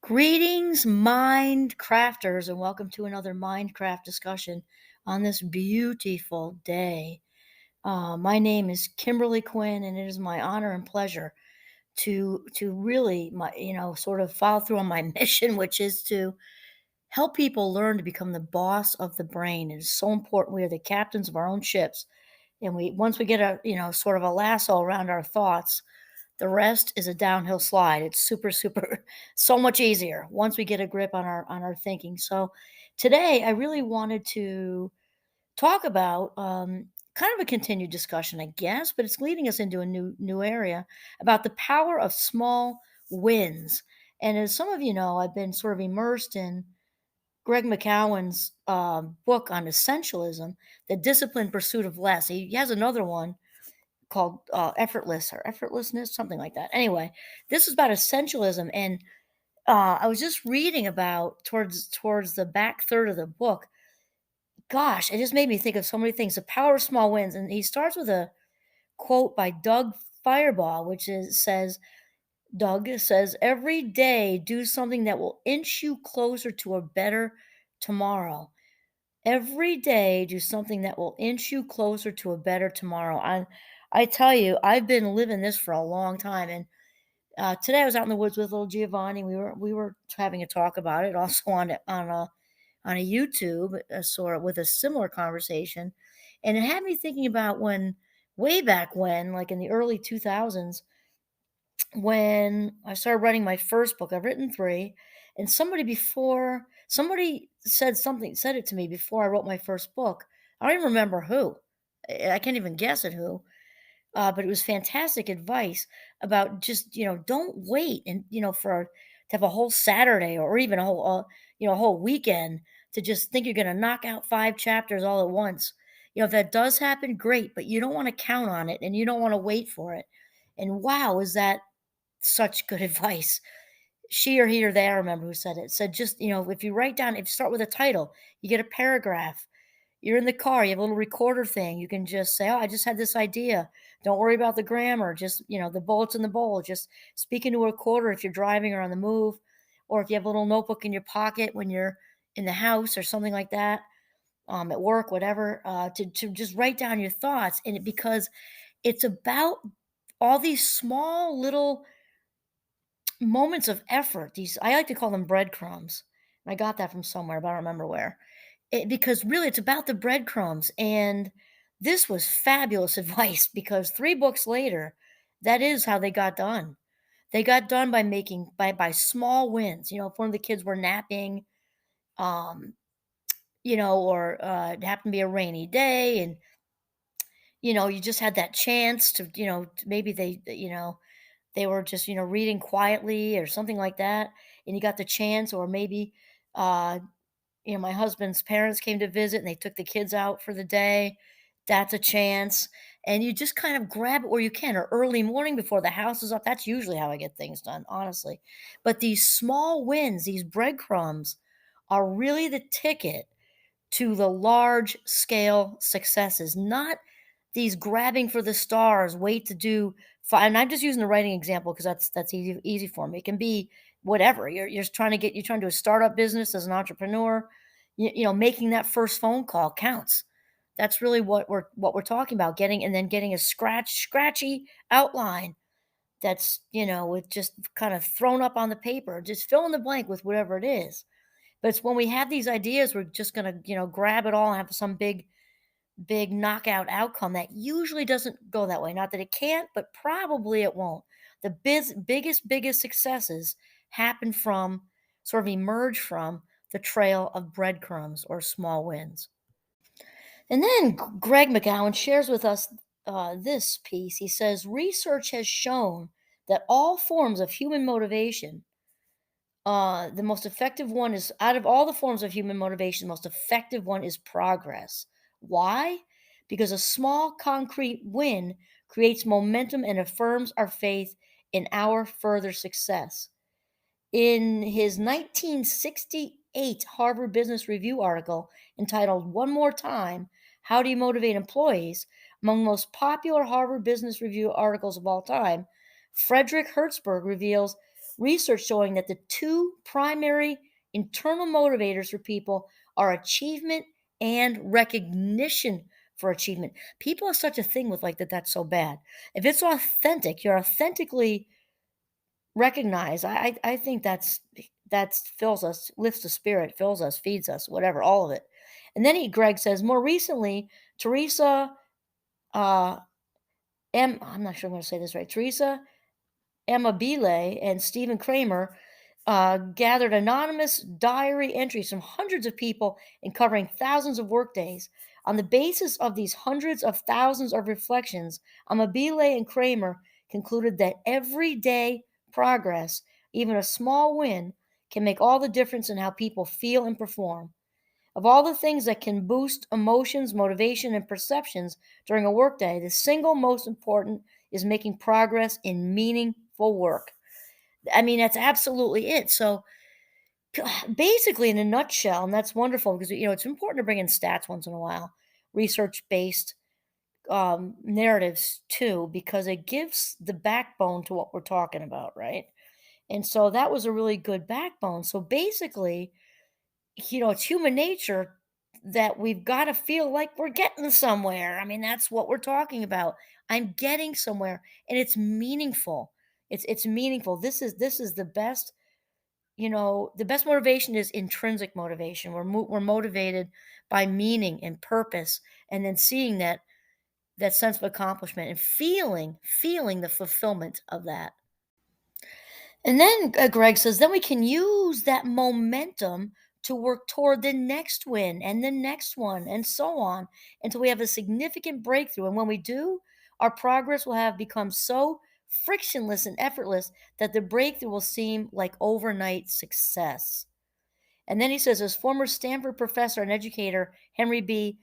Greetings, mind crafters, and welcome to another Mindcraft discussion on this beautiful day. My name is Kimberly Quinn, and it is my honor and pleasure to really sort of follow through on my mission, which is to help people learn to become the boss of the brain. It is so important. We are the captains of our own ships, and we once we get a sort of a lasso around our thoughts, the rest is a downhill slide. It's super, super, so much easier once we get a grip on our thinking. So today, I really wanted to talk about kind of a continued discussion, I guess, but it's leading us into a new area about the power of small wins. And as some of you know, I've been sort of immersed in Greg McCowan's book on essentialism, the disciplined pursuit of less. He has another one called effortless or effortlessness, something like that. Anyway, this is about essentialism, and I was just reading about towards the back third of the book. Gosh, it just made me think of so many things. The power of small wins, and he starts with a quote by Doug Fireball, which is says Doug says every day do something that will inch you closer to a better tomorrow. Every day, do something that will inch you closer to a better tomorrow. I tell you, I've been living this for a long time, and today I was out in the woods with little Giovanni. We were having a talk about it, also on a YouTube, sort of with a similar conversation, and it had me thinking about when way back when, like in the early 2000s, when I started writing my first book. I've written 3, and somebody said it to me before I wrote my first book. I don't even remember who. I can't even guess at who. But it was fantastic advice about just, don't wait and, to have a whole Saturday or even a whole weekend to just think you're going to knock out 5 chapters all at once. If that does happen, great, but you don't want to count on it and you don't want to wait for it. And wow, is that such good advice. She or he or they, I remember who said it, said just, if you write down, if you start with a title, you get a paragraph. You're in the car, you have a little recorder thing. You can just say, oh, I just had this idea. Don't worry about the grammar. Just, the bullets in the bowl. Just speak into a recorder if you're driving or on the move, or if you have a little notebook in your pocket when you're in the house or something like that, at work, whatever, to just write down your thoughts. And because it's about all these small little moments of effort. These, I like to call them breadcrumbs. I got that from somewhere, but I don't remember where. Because really, it's about the breadcrumbs. And this was fabulous advice because 3 books later, that is how they got done. They got done by making by small wins. If one of the kids were napping, um, or it happened to be a rainy day, and you just had that chance to, maybe they were just, reading quietly or something like that, and you got the chance, or maybe, uh, my husband's parents came to visit and they took the kids out for the day. That's a chance. And you just kind of grab it where you can, or early morning before the house is up. That's usually how I get things done, honestly. But these small wins, these breadcrumbs, are really the ticket to the large scale successes, not these grabbing for the stars, wait to do and I'm just using the writing example because that's easy for me. It can be whatever. You're just you're trying to do a startup business as an entrepreneur. Making that first phone call counts. That's really what we're talking about. Getting a scratchy outline that's, with just kind of thrown up on the paper. Just fill in the blank with whatever it is. But it's when we have these ideas, we're just gonna, grab it all and have some big knockout outcome that usually doesn't go that way. Not that it can't, but probably it won't. The biggest successes happen from, sort of emerge from the trail of breadcrumbs or small wins. And then Greg McGowan shares with us this piece. He says, research has shown that all forms of human motivation, the most effective one is out of all the forms of human motivation, the most effective one is progress. Why? Because a small concrete win creates momentum and affirms our faith in our further success. In his 1968 Harvard Business Review article entitled One More Time, How Do You Motivate Employees? Among the most popular Harvard Business Review articles of all time, Frederick Hertzberg reveals research showing that the two primary internal motivators for people are achievement and recognition for achievement. People have such a thing with like that that's so bad. If it's authentic, you're authentically recognized. I think that's fills us, lifts the spirit, fills us, feeds us, whatever, all of it. And then Greg says, more recently, Teresa uh I'm not sure I'm going to say this right. Teresa Amabile and Stephen Kramer gathered anonymous diary entries from hundreds of people and covering thousands of workdays. On the basis of these hundreds of thousands of reflections, Amabile and Kramer concluded that everyday progress, even a small win, can make all the difference in how people feel and perform. Of all the things that can boost emotions, motivation, and perceptions during a workday, the single most important is making progress in meaningful work. I mean, that's absolutely it. So basically, in a nutshell, and that's wonderful because it's important to bring in stats once in a while, research-based narratives too, because it gives the backbone to what we're talking about, right? And so that was a really good backbone. So basically, it's human nature that we've got to feel like we're getting somewhere. I mean, that's what we're talking about. I'm getting somewhere, and it's meaningful. It's meaningful. This is the best. The best motivation is intrinsic motivation. We're motivated by meaning and purpose, and then seeing that sense of accomplishment and feeling the fulfillment of that. And then Greg says, then we can use that momentum to work toward the next win and the next one and so on until we have a significant breakthrough. And when we do, our progress will have become so frictionless and effortless that the breakthrough will seem like overnight success. And then he says, as former Stanford professor and educator Henry B.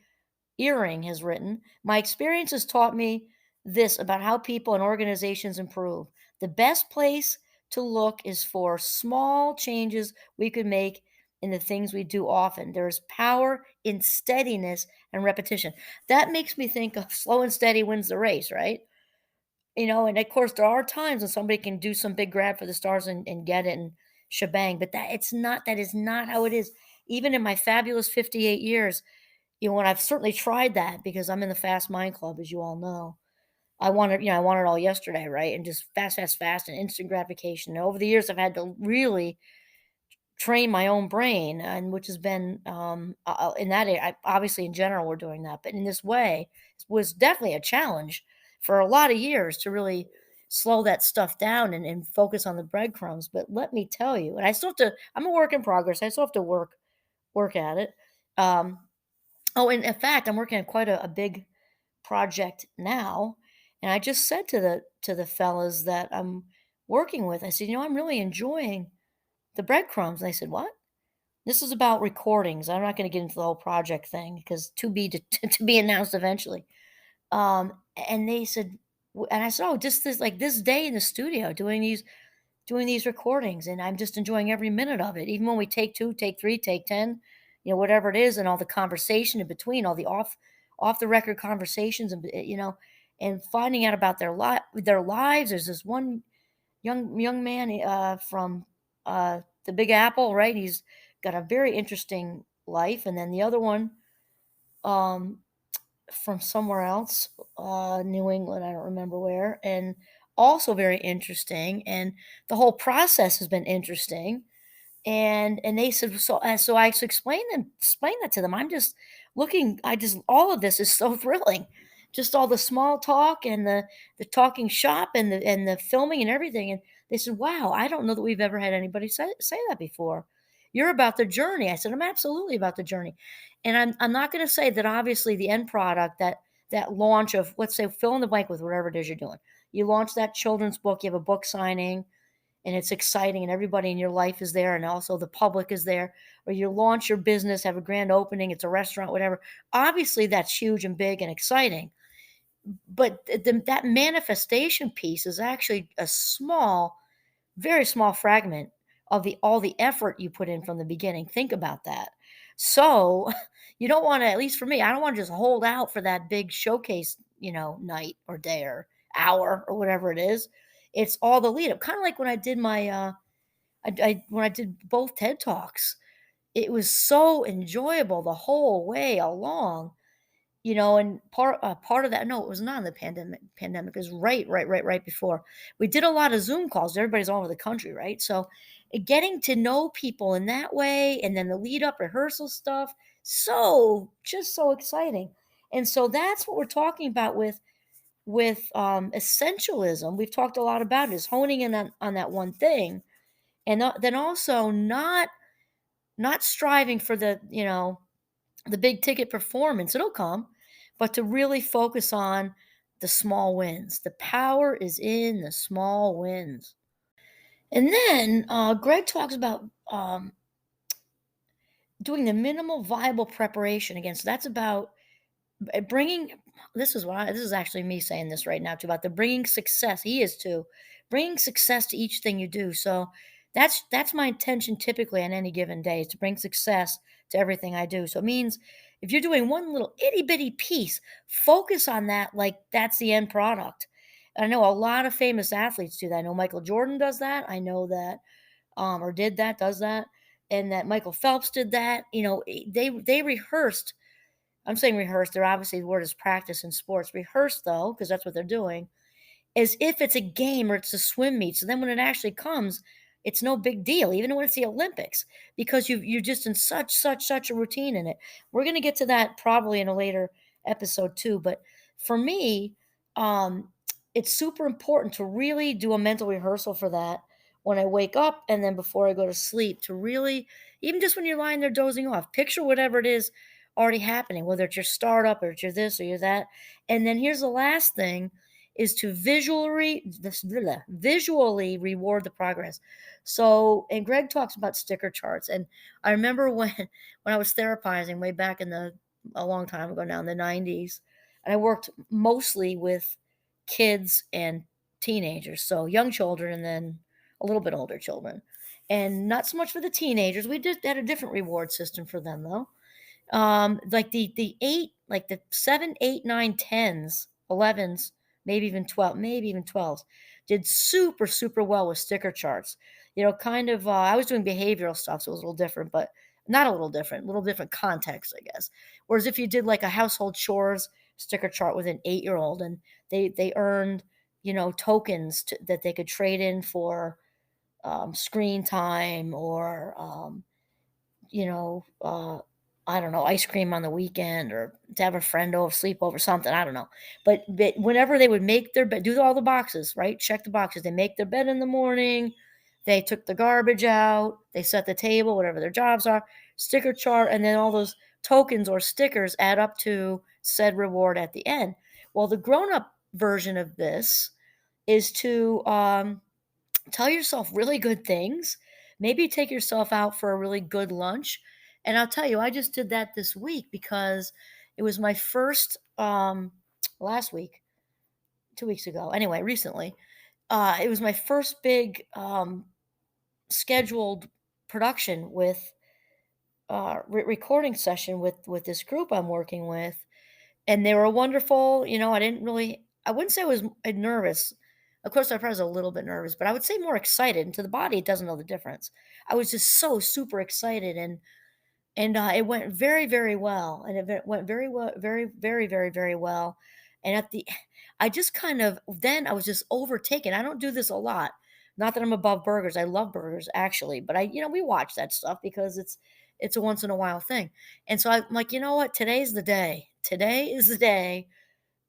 Earring has written, my experience has taught me this about how people and organizations improve. The best place to look is for small changes we could make in the things we do often. There is power in steadiness and repetition. That makes me think of slow and steady wins the race, right? And of course, there are times when somebody can do some big grab for the stars and get it and shebang, but that is not how it is. Even in my fabulous 58 years, when I've certainly tried that because I'm in the Fast Mind Club, as you all know. I want it all yesterday, right? And just fast, fast, fast, and instant gratification. And over the years, I've had to really train my own brain, and which has been in that area. Obviously, in general, we're doing that, but in this way, it was definitely a challenge for a lot of years to really slow that stuff down and focus on the breadcrumbs. But let me tell you, and I still have to. I'm a work in progress. I still have to work at it. Um, Oh, and in fact, I'm working on quite a big project now, and I just said to the fellas that I'm working with, I said, I'm really enjoying the breadcrumbs. And they said, what? This is about recordings. I'm not going to get into the whole project thing because to be to be announced eventually. And they said, and I said, oh, just this day in the studio doing these recordings, and I'm just enjoying every minute of it. Even when we take 2, take 3, take 10, whatever it is, and all the conversation in between, all the off the record conversations, and finding out about their lives. There's this one young man from the Big Apple, right? He's got a very interesting life, and then the other one um, from somewhere else, New England, I don't remember where, and also very interesting. And the whole process has been interesting. And they said, so I explained that to them. I'm just looking, I just all of this is so thrilling. Just all the small talk and the talking shop and the filming and everything. And they said, wow, I don't know that we've ever had anybody say that before. You're about the journey. I said, I'm absolutely about the journey. And I'm not going to say that obviously the end product, that launch of, let's say, fill in the blank with whatever it is you're doing. You launch that children's book, you have a book signing, and it's exciting, and everybody in your life is there, and also the public is there, or you launch your business, have a grand opening, it's a restaurant, whatever. Obviously that's huge and big and exciting, but that manifestation piece is actually a small, very small fragment of the all the effort you put in from the beginning. Think about that. So you don't want to, at least for me, I don't want to just hold out for that big showcase, night or day or hour or whatever it is. It's all the lead up. Kind of like when I did my I when I did both TED Talks, it was so enjoyable the whole way along, and part of that, no, it was not in the pandemic, it was right before. We did a lot of Zoom calls, everybody's all over the country, right? So, getting to know people in that way, and then the lead up rehearsal stuff, just so exciting. And so that's what we're talking about with essentialism. We've talked a lot about it, is honing in on that one thing, and then also not striving for the big ticket performance. It'll come, but to really focus on the small wins. The power is in the small wins. And then Greg talks about doing the minimal viable preparation again. So that's about bringing. This is actually me saying this right now too, about the bringing success. He is too, bringing success to each thing you do. So that's my intention typically on any given day, is to bring success to everything I do. So it means if you're doing one little itty bitty piece, focus on that like that's the end product. I know a lot of famous athletes do that. I know Michael Jordan does that. I know that or did that, does that, and that Michael Phelps did that. They rehearsed. I'm saying rehearse. They're obviously, the word is practice in sports. Rehearse though, because that's what they're doing, as if it's a game or it's a swim meet. So then when it actually comes, it's no big deal, even when it's the Olympics, because you're just in such a routine in it. We're gonna get to that probably in a later episode too. But for me, um, it's super important to really do a mental rehearsal for that when I wake up and then before I go to sleep, to really, even just when you're lying there dozing off, picture whatever it is already happening, whether it's your startup or it's your this or your that. And then here's the last thing, is to visually reward the progress. So, and Greg talks about sticker charts. And I remember when I was therapizing way back a long time ago now, in the 90s, and I worked mostly with kids and teenagers, so young children and then a little bit older children. And not so much for the teenagers. We did had a different reward system for them though. Like the 8, like the 7, 8, 9, 10s, 11s, maybe even 12s, did super well with sticker charts. Kind of, I was doing behavioral stuff, so it was a little different, but not a little different context, I guess. Whereas if you did like a household chores sticker chart with an 8-year-old, and they earned, tokens that they could trade in for screen time, or you know, uh, I don't know, ice cream on the weekend, or to have a friend over, sleep over, something, I don't know. But whenever they would make their bed, do all the boxes, right? Check the boxes. They make their bed in the morning, they took the garbage out, they set the table, whatever their jobs are, sticker chart, and then all those tokens or stickers add up to said reward at the end. Well, the grown-up version of this is to tell yourself really good things. Maybe take yourself out for a really good lunch. And I'll tell you, I just did that this week because it was my first last week, 2 weeks ago. Anyway, recently. It was my first big scheduled production with recording session with this group I'm working with, and they were wonderful. I wouldn't say I was nervous. Of course, I was a little bit nervous, but I would say more excited. And to the body, it doesn't know the difference. I was just so super excited, and it went very well, and it went very well, very well. And at the, I just kind of then I was just overtaken. I don't do this a lot. Not that I'm above burgers. I love burgers actually, but we watch that stuff because it's a once in a while thing. And so I'm like, you know what? Today's the day. Today is the day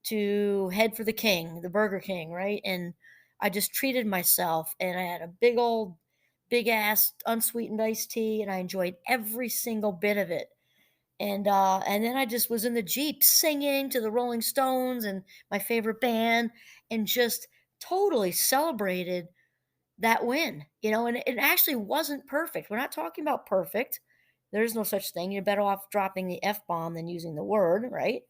to head for the king, the Burger King, right? And I just treated myself, and I had a big ass unsweetened iced tea, and I enjoyed every single bit of it. And then I just was in the Jeep singing to the Rolling Stones and my favorite band, and just totally celebrated that win, and it actually wasn't perfect. We're not talking about perfect. There's no such thing. You're better off dropping the F bomb than using the word, right?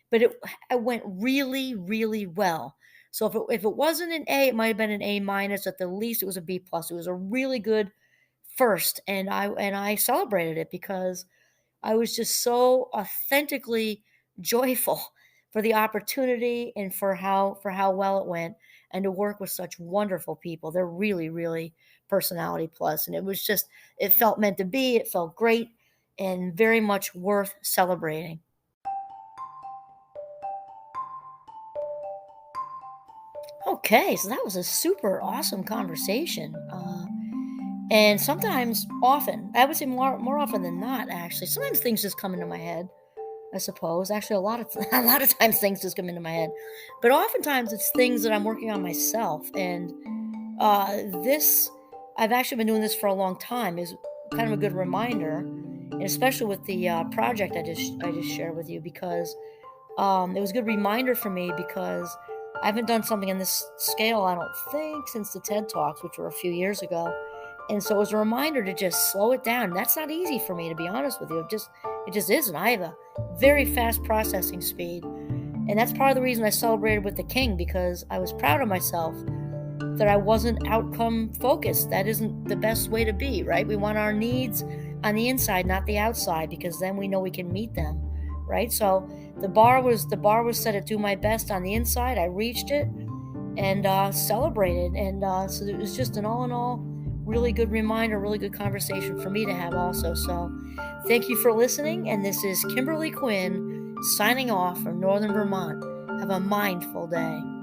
But it went really well. So if it wasn't an A, it might have been an A minus. At the least, it was a B plus. It was a really good first, and I celebrated it because I was just so authentically joyful for the opportunity, and for how well it went, and to work with such wonderful people. They're really personality plus, and it felt meant to be. It felt great and very much worth celebrating. Okay, so that was a super awesome conversation. And sometimes, often, I would say more often than not, actually. Sometimes things just come into my head, I suppose. Actually, a lot of a lot of times things just come into my head, but oftentimes it's things that I'm working on myself. And this, I've actually been doing this for a long time. Is kind of a good reminder, and especially with the project I just shared with you, because it was a good reminder for me because I haven't done something on this scale, I don't think, since the TED Talks, which were a few years ago. And so it was a reminder to just slow it down. That's not easy for me, to be honest with you. It just isn't. I have a very fast processing speed. And that's part of the reason I celebrated with the king, because I was proud of myself that I wasn't outcome focused. That isn't the best way to be, right? We want our needs on the inside, not the outside, because then we know we can meet them, right? So the bar was set at do my best on the inside. I reached it and celebrated, and so it was just an all in all really good reminder, really good conversation for me to have also. So thank you for listening, and this is Kimberly Quinn signing off from Northern Vermont. Have a mindful day.